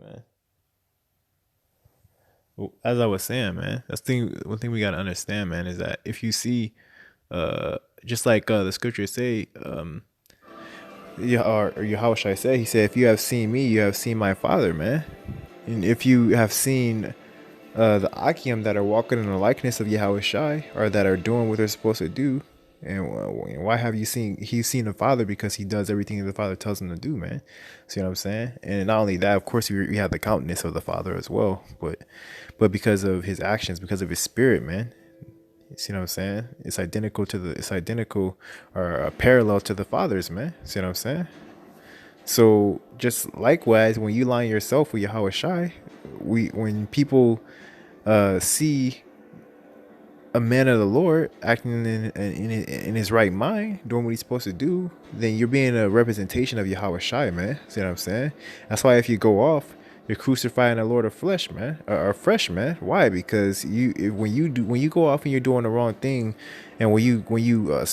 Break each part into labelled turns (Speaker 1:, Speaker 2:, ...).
Speaker 1: man. Well, as I was saying, man, one thing we gotta understand, man, is that if you see, just like the scriptures say, or how should I say? He said, "If you have seen me, you have seen my Father, man." And if you have seen the Akim that are walking in the likeness of Yahawashi, or that are doing what they're supposed to do, and why have you seen? He's seen the Father because he does everything the Father tells him to do, man. See what I'm saying? And not only that, of course, we have the countenance of the Father as well, but because of his actions, because of his spirit, man. You see what I'm saying? It's identical or parallel to the Father's, man. See what I'm saying? So just likewise, when you line yourself with Yahweh Shai, when people see a man of the Lord acting in his right mind, doing what he's supposed to do, then you're being a representation of Yahweh Shai, man. See what I'm saying? That's why if you go off, you're crucifying the Lord of flesh, man, or fresh, man. Why? Because when you go off and you're doing the wrong thing, and when you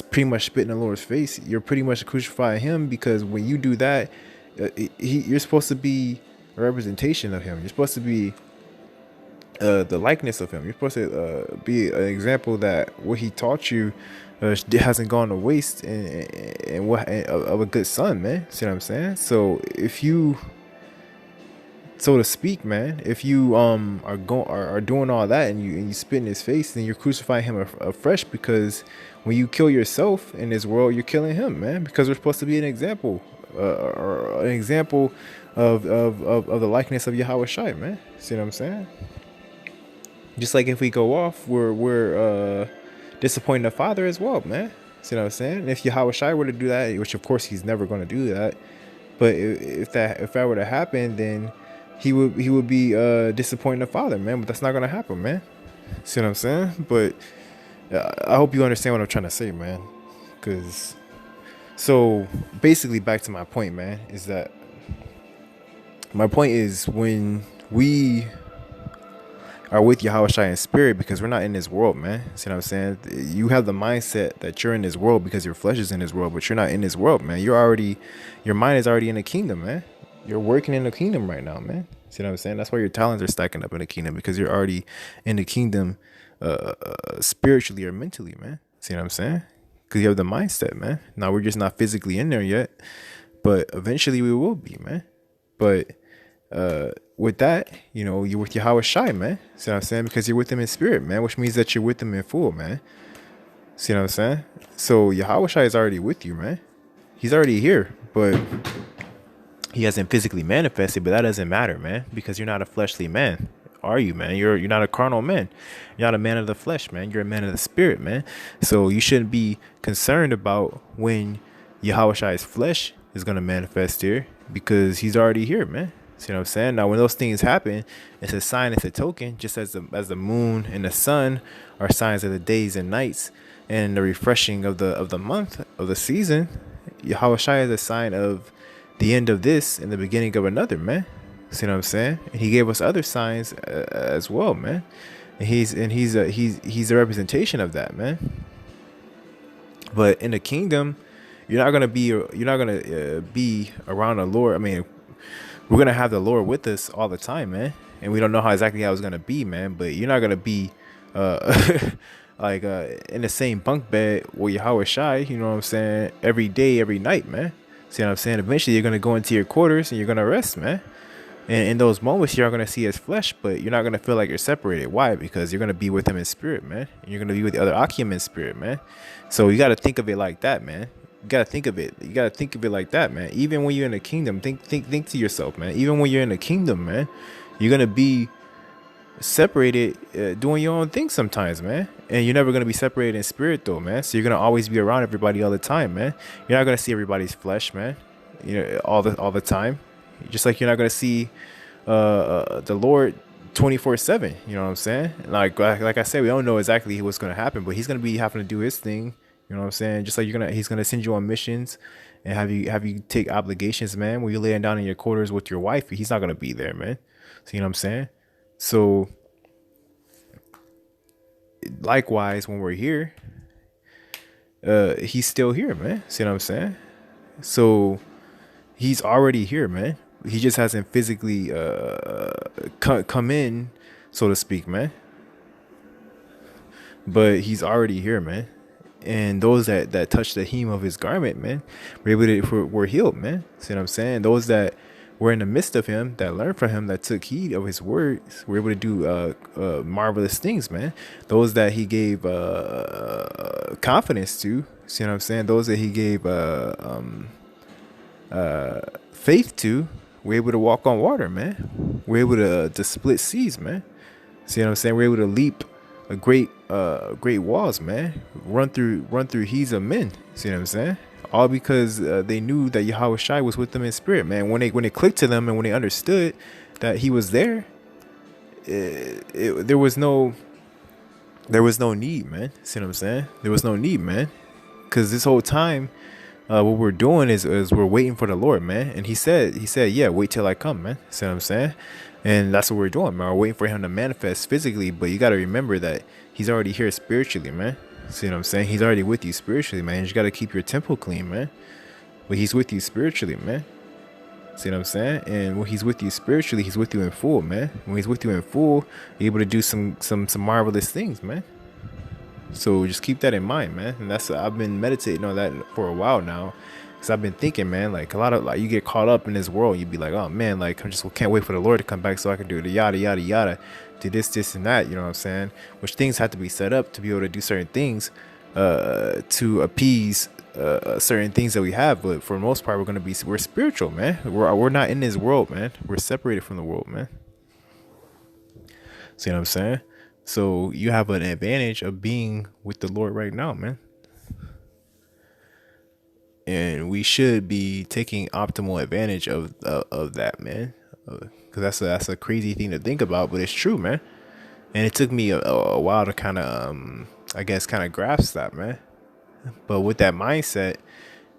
Speaker 1: pretty much spit in the Lord's face, you're pretty much crucifying him. Because when you do that, you're supposed to be a representation of him. You're supposed to be the likeness of him. You're supposed to be an example that what he taught you hasn't gone to waste, and what of a good son, man. See what I'm saying? So if you, so to speak, man, if you are doing all that and you spit in his face, then you're crucifying him afresh. Because when you kill yourself in this world, you're killing him, man. Because we're supposed to be an example, or an example of the likeness of Yahweh Shai, man. See what I'm saying? Just like if we go off, we're disappointing the Father as well, man. See what I'm saying? And if Yahweh Shai were to do that, which of course he's never going to do that, but if that were to happen, then he would be disappointing the Father, man. But that's not going to happen, man. See what I'm saying? But I hope you understand what I'm trying to say, man. Cause so basically, back to my point, man, is that my point is when we are with Yahweh Shai in spirit, because we're not in this world, man. See what I'm saying? You have the mindset that you're in this world because your flesh is in this world, but you're not in this world, man. Your mind is already in the kingdom, man. You're working in the kingdom right now, man. See what I'm saying? That's why your talents are stacking up in the kingdom, because you're already in the kingdom, spiritually or mentally, man. See what I'm saying? Because you have the mindset, man. Now we're just not physically in there yet, but eventually we will be, man. But with that, you're with Yahweh Shai, man. See what I'm saying? Because you're with him in spirit, man, which means that you're with him in full, man. See what I'm saying? So Yahweh Shai is already with you, man. He's already here, but he hasn't physically manifested, but that doesn't matter, man, because you're not a fleshly man. Are you, man? You're not a carnal man. You're not a man of the flesh, man. You're a man of the spirit, man. So you shouldn't be concerned about when Yahweh Shai's flesh is going to manifest here, because he's already here, man. See what I'm saying? Now, when those things happen, it's a sign, it's a token, just as the moon and the sun are signs of the days and nights and the refreshing of the month of the season. Yahweh Shai is a sign of the end of this and the beginning of another, man. See what I'm saying? And he gave us other signs as well, man. And he's a representation of that, man. But in the kingdom, you're not gonna be around the Lord. I mean, we're gonna have the Lord with us all the time, man. And we don't know how it's gonna be, man. But you're not gonna be like in the same bunk bed with Yahweh Shai, you know what I'm saying, every day, every night, man. See what I'm saying? Eventually you're gonna go into your quarters and you're gonna rest, man. And in those moments you're gonna see his flesh, but you're not gonna feel like you're separated. Why? Because you're gonna be with him in spirit, man. And you're gonna be with the other Akim in spirit, man. So you gotta think of it like that, man. You gotta think of it. You gotta think of it like that, man. Even when you're in the kingdom, think to yourself, man. Even when you're in the kingdom, man, you're gonna be separated, doing your own thing sometimes, man. And you're never gonna be separated in spirit, though, man. So you're gonna always be around everybody all the time, man. You're not gonna see everybody's flesh, man. All the time. Just like you're not gonna see the Lord 24/7. You know what I'm saying? Like I said, we don't know exactly what's gonna happen, but he's gonna be having to do his thing. You know what I'm saying? Just like he's gonna send you on missions and have you take obligations, man. When you're laying down in your quarters with your wife, he's not gonna be there, man. So you know what I'm saying? So likewise, when we're here, he's still here, man. See what I'm saying? So he's already here, man. He just hasn't physically come in, so to speak, man. But he's already here, man. And those that touch the hem of his garment, man, were healed, man. See what I'm saying? Those that were in the midst of him, that learned from him, that took heed of his words, were able to do marvelous things, man. Those that he gave confidence to, see what I'm saying? Those that he gave faith to, were able to walk on water, man. We're able to split seas, man. See what I'm saying? We're able to leap a great walls, man. Run through heaps of men. See what I'm saying? All because they knew that Yahawashi was with them in spirit, man. When it clicked to them and when they understood that he was there, there was no need, man. See what I'm saying? There was no need, man. Because this whole time, what we're doing is we're waiting for the Lord, man. And he said, yeah, wait till I come, man. See what I'm saying? And that's what we're doing, man. We're waiting for him to manifest physically, but you got to remember that he's already here spiritually, man. See what I'm saying? He's already with you spiritually, man. You just got to keep your temple clean, man. But he's with you spiritually, man. See what I'm saying? And when he's with you spiritually, he's with you in full, man. When he's with you in full, you're able to do some marvelous things, man. So just keep that in mind, man. And that's, I've been meditating on that for a while now. Cause I've been thinking, man, like a lot of, like, you get caught up in this world. You'd be like, oh man, like I just can't wait for the Lord to come back so I can do the yada, yada, yada, do this and that. You know what I'm saying? Which things have to be set up to be able to do certain things, to appease, certain things that we have. But for the most part, we're spiritual, man. We're not in this world, man. We're separated from the world, man. See what I'm saying? So you have an advantage of being with the Lord right now, man. And we should be taking optimal advantage of that, man. Because that's a crazy thing to think about, but it's true, man. And it took me a while to kind of, I guess, kind of grasp that, man. But with that mindset,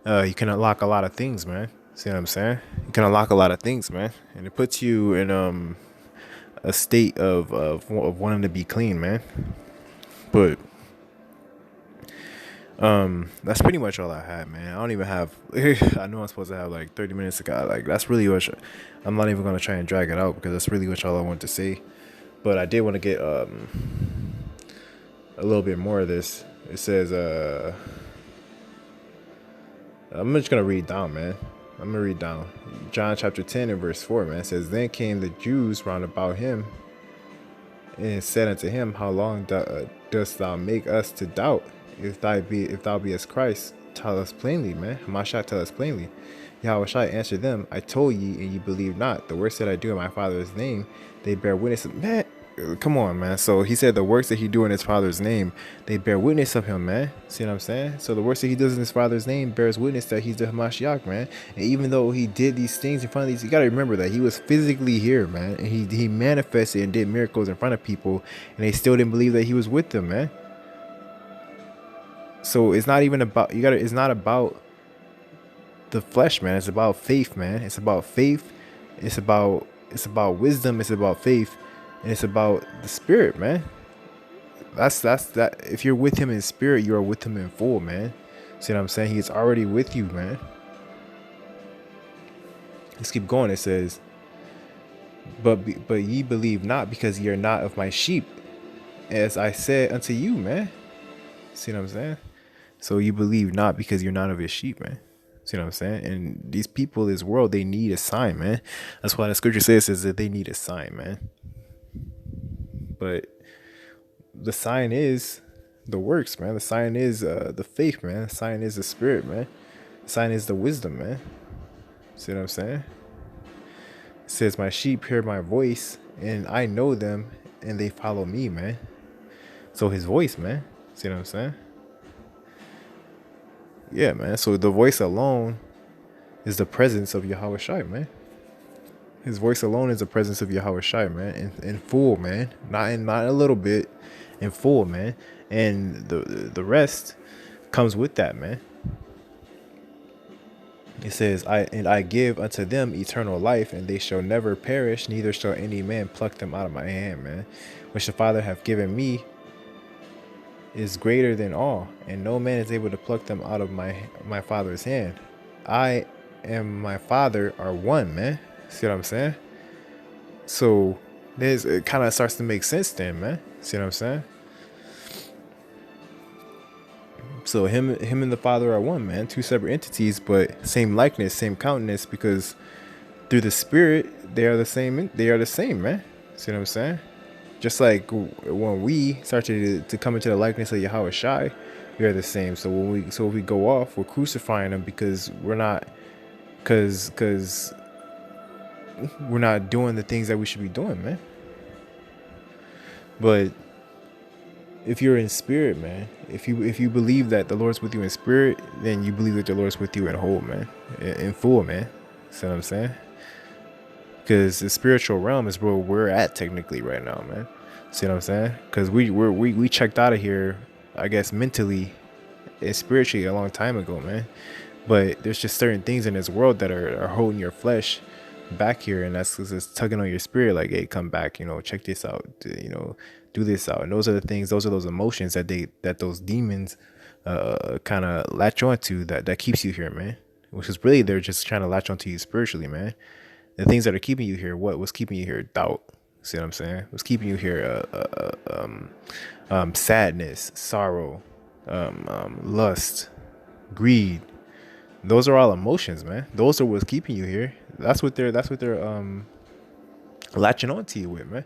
Speaker 1: you can unlock a lot of things, man. See what I'm saying? You can unlock a lot of things, man, and it puts you in a state of wanting to be clean, man. But that's pretty much all I had, man. I don't even have I know I'm supposed to have like 30 minutes ago. Like that's really what I'm not even gonna try and drag it out because that's really what all I want to say. But I did want to get a little bit more of this. It says I'm just gonna read down, man. I'm gonna read down John chapter 10 and verse 4, man. It says, then came the Jews round about him and said unto him, how long dost thou make us to doubt? If thou be as Christ, tell us plainly, man. Hamashiach, tell us plainly. Yahawashi answered them, I told ye, and ye believe not. The works that I do in my Father's name, they bear witness of, man. Come on, man. So he said the works that he do in his Father's name, they bear witness of him, man. See what I'm saying? So the works that he does in his Father's name bears witness that he's the Hamashiach, man. And even though he did these things in front of these, you got to remember that he was physically here, man. And he manifested and did miracles in front of people, and they still didn't believe that he was with them, man. So it's not even about, it's not about the flesh, man. It's about faith, man. It's about faith. It's about wisdom. It's about faith. And it's about the spirit, man. That's that. If you're with him in spirit, you are with him in full, man. See what I'm saying? He is already with you, man. Let's keep going. It says, but ye believe not, because ye are not of my sheep, as I said unto you, man. See what I'm saying? So you believe not because you're not of his sheep, man. See what I'm saying? And these people, this world, they need a sign, man. That's why the scripture says that they need a sign, man. But the sign is the works, man. The sign is the faith, man. The sign is the spirit, man. The sign is the wisdom, man. See what I'm saying? It says, my sheep hear my voice, and I know them, and they follow me, man. So his voice, man. See what I'm saying? Yeah, man. So the voice alone is the presence of Yahawashi, man. His voice alone is the presence of Yahawashi, man. In full, man. Not a little bit. In full, man. And the rest comes with that, man. It says, I give unto them eternal life, and they shall never perish, neither shall any man pluck them out of my hand, man. Which the Father hath given me is greater than all, and no man is able to pluck them out of my Father's hand. I and my Father are one, man. See what I'm saying? So there's it kind of starts to make sense then, man. See what I'm saying? So him and the Father are one, man. Two separate entities, but same likeness, same countenance, because through the Spirit they are the same. They are the same, man. See what I'm saying? Just like when we start to come into the likeness of Yahawah, we are the same. So if we go off, we're crucifying them because we're not, because we're not doing the things that we should be doing, man. But if you're in spirit, man, if you believe that the Lord's with you in spirit, then you believe that the Lord's with you in whole, man, in full, man. See what I'm saying? Because the spiritual realm is where we're at technically right now, man. See what I'm saying? Because we checked out of here, I guess, mentally and spiritually a long time ago, man. But there's just certain things in this world that are holding your flesh back here, and that's because it's tugging on your spirit, like, hey, come back, check this out, do this out. And those are the things, those are those emotions that those demons kind of latch onto, that keeps you here, man. Which is really, they're just trying to latch onto you spiritually, man. The things that are keeping you here, what was keeping you here? Doubt. See what I'm saying? What's keeping you here? Sadness, sorrow, lust, greed. Those are all emotions, man. Those are what's keeping you here. That's what they're latching onto you with, man.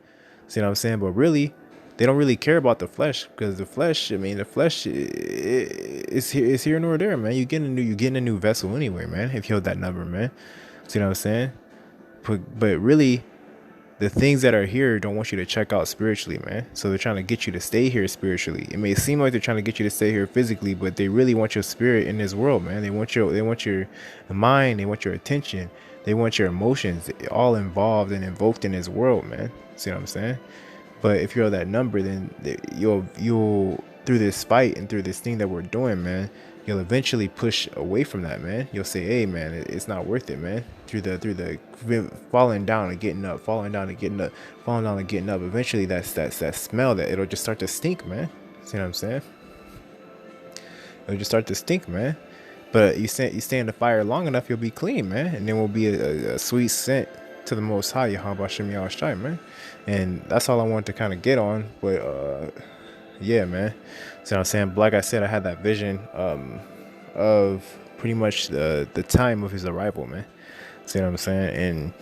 Speaker 1: See what I'm saying? But really, they don't really care about the flesh, because the flesh, I mean, the flesh is here nor there, man. You're getting a new vessel anyway, man. If you hold that number, man. See what I'm saying? But really, the things that are here don't want you to check out spiritually, man. So they're trying to get you to stay here spiritually. It may seem like they're trying to get you to stay here physically, but they really want your spirit in this world, man. They want your mind, they want your attention, they want your emotions, all involved and invoked in this world, man. See what I'm saying? But if you're that number, then you'll through this fight and through this thing that we're doing, man, you'll eventually push away from that, man. You'll say, hey, man, it's not worth it, man. Through the falling down and getting up, falling down and getting up, falling down and getting up. Eventually, that smell, that it'll just start to stink, man. See what I'm saying? It'll just start to stink, man. But you stay in the fire long enough, you'll be clean, man. And then will be a sweet scent to the Most High, YAHAWASHI, man. And that's all I wanted to kind of get on. But yeah, man. So I'm saying, like I said, I had that vision of pretty much the time of his arrival, man. See what I'm saying? And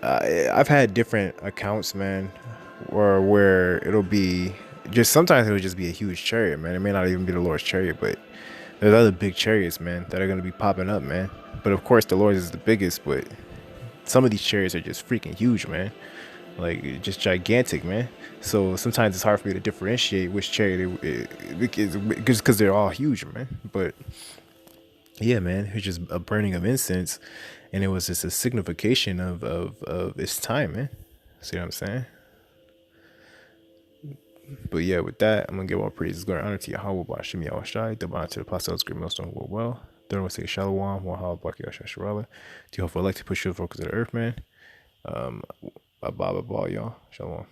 Speaker 1: I've had different accounts, man, where it'll be just, sometimes it'll just be a huge chariot, man. It may not even be the Lord's chariot, but there's other big chariots, man, that are going to be popping up, man. But of course, the Lord's is the biggest, but some of these chariots are just freaking huge, man. Like, just gigantic, man. So sometimes it's hard for me to differentiate which chariot because they're all huge, man. But yeah, man, it was just a burning of incense, and it was just a signification of its time, man. See what I'm saying? But yeah, with that, I'm gonna give all praises, glory, and honor to Yahawah, Bashim Yahawashi, divine to the apostles, GreatMillstone, will well. Third one say Shalom, YAHAWAH, Yasharala. To you, hopefully, I like to push you the focus of the earth, man. Bye, y'all. Shalom.